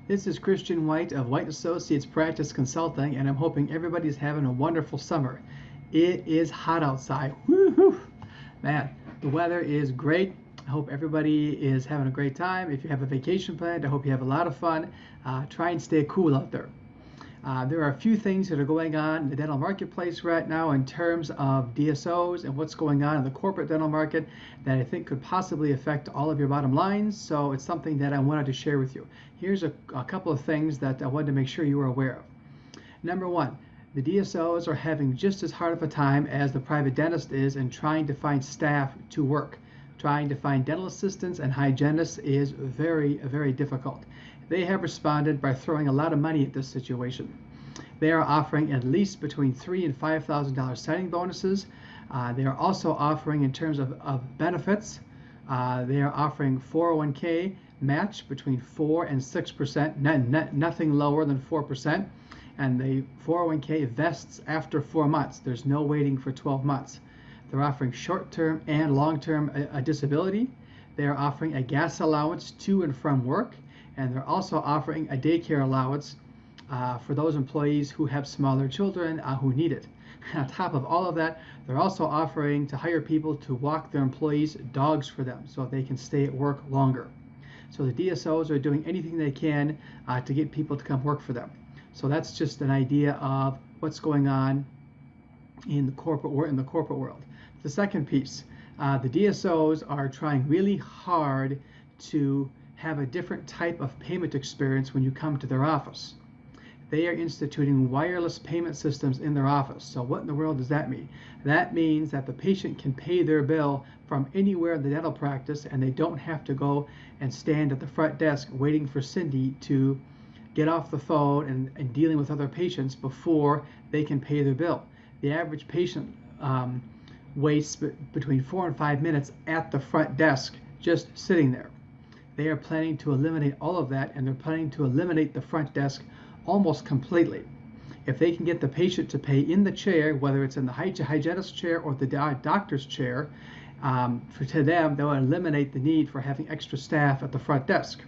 This is Christian White of White Associates Practice Consulting, and I'm hoping everybody's having a wonderful summer. It is hot outside. Woo-hoo! Man, the weather is great. I hope everybody is having a great time. If you have a vacation planned, I hope you have a lot of fun. Try and stay cool out there. There are a few things that are going on in the dental marketplace right now in terms of DSOs and what's going on in the corporate dental market that I think could possibly affect all of your bottom lines. So it's something that I wanted to share with you. Here's a couple of things that I wanted to make sure you were aware of. Number one, the DSOs are having just as hard of a time as the private dentist is in trying to find staff to work. Trying to find dental assistants and hygienists is very, very difficult. They have responded by throwing a lot of money at this situation. They are offering at least between $3,000 and $5,000 signing bonuses. They are also offering, in terms of benefits, they are offering 401k match between 4 and 6%, nothing lower than 4%. And the 401k vests after 4 months. There's no waiting for 12 months. They're offering short-term and long-term disability. They are offering a gas allowance to and from work. And they're also offering a daycare allowance for those employees who have smaller children who need it. On top of all of that, they're also offering to hire people to walk their employees' dogs for them so they can stay at work longer. So the DSOs are doing anything they can to get people to come work for them. So that's just an idea of what's going on in the corporate world. The second piece, the DSOs are trying really hard to have a different type of payment experience when you come to their office. They are instituting wireless payment systems in their office. So what in the world does that mean? That means that the patient can pay their bill from anywhere in the dental practice, and they don't have to go and stand at the front desk waiting for Cindy to get off the phone and dealing with other patients before they can pay their bill. The average patient waits between 4 and 5 minutes at the front desk just sitting there. They are planning to eliminate all of that, and they're planning to eliminate the front desk almost completely. If they can get the patient to pay in the chair, whether it's in the hygienist chair or the doctor's chair, to them, they'll eliminate the need for having extra staff at the front desk.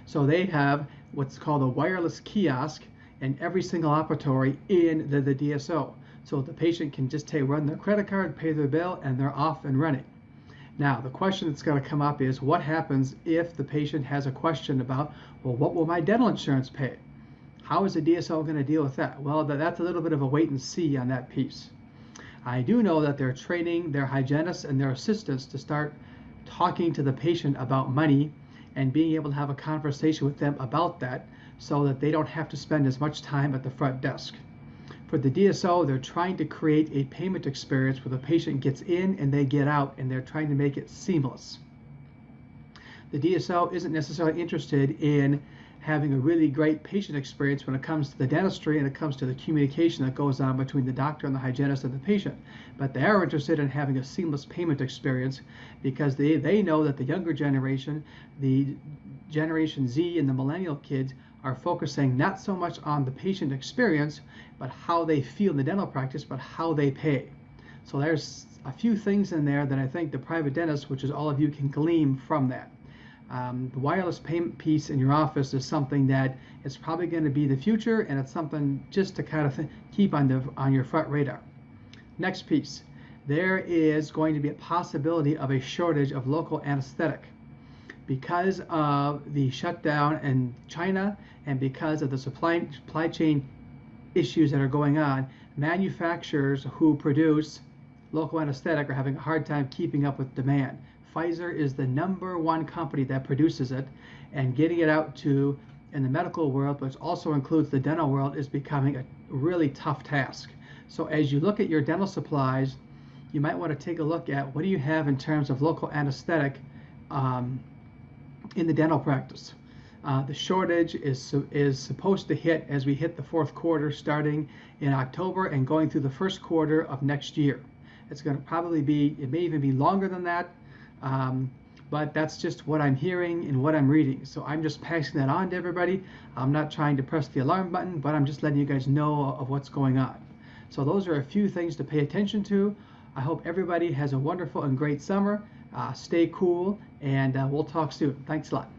So they have what's called a wireless kiosk in every single operatory in the DSO. So the patient can just run their credit card, pay their bill, and they're off and running. Now, the question that's going to come up is, what happens if the patient has a question about, well, what will my dental insurance pay? How is the DSO going to deal with that? Well, that's a little bit of a wait and see on that piece. I do know that they're training their hygienists and their assistants to start talking to the patient about money and being able to have a conversation with them about that so that they don't have to spend as much time at the front desk. For the DSO, they're trying to create a payment experience where the patient gets in and they get out, and they're trying to make it seamless. The DSO isn't necessarily interested in having a really great patient experience when it comes to the dentistry and it comes to the communication that goes on between the doctor and the hygienist and the patient. But they are interested in having a seamless payment experience because they know that the younger generation, the Generation Z and the millennial kids, are focusing not so much on the patient experience, but how they feel in the dental practice, but how they pay. So there's a few things in there that I think the private dentist, which is all of you, can glean from that. The wireless payment piece in your office is something that is probably going to be the future, and it's something just to kind of keep on your front radar. Next piece, there is going to be a possibility of a shortage of local anesthetic because of the shutdown in China and because of the supply chain issues that are going on. Manufacturers who produce local anesthetic are having a hard time keeping up with demand. Pfizer is the #1 company that produces it, and getting it out in the medical world, which also includes the dental world, is becoming a really tough task. So as you look at your dental supplies, you might want to take a look at what do you have in terms of local anesthetic in the dental practice. The shortage is supposed to hit as we hit the fourth quarter, starting in October and going through the first quarter of next year. It's going to probably be, it may even be longer than that, but that's just what I'm hearing and what I'm reading. So I'm just passing that on to everybody. I'm not trying to press the alarm button, but I'm just letting you guys know of what's going on. So those are a few things to pay attention to. I hope everybody has a wonderful and great summer. Stay cool, and we'll talk soon. Thanks a lot.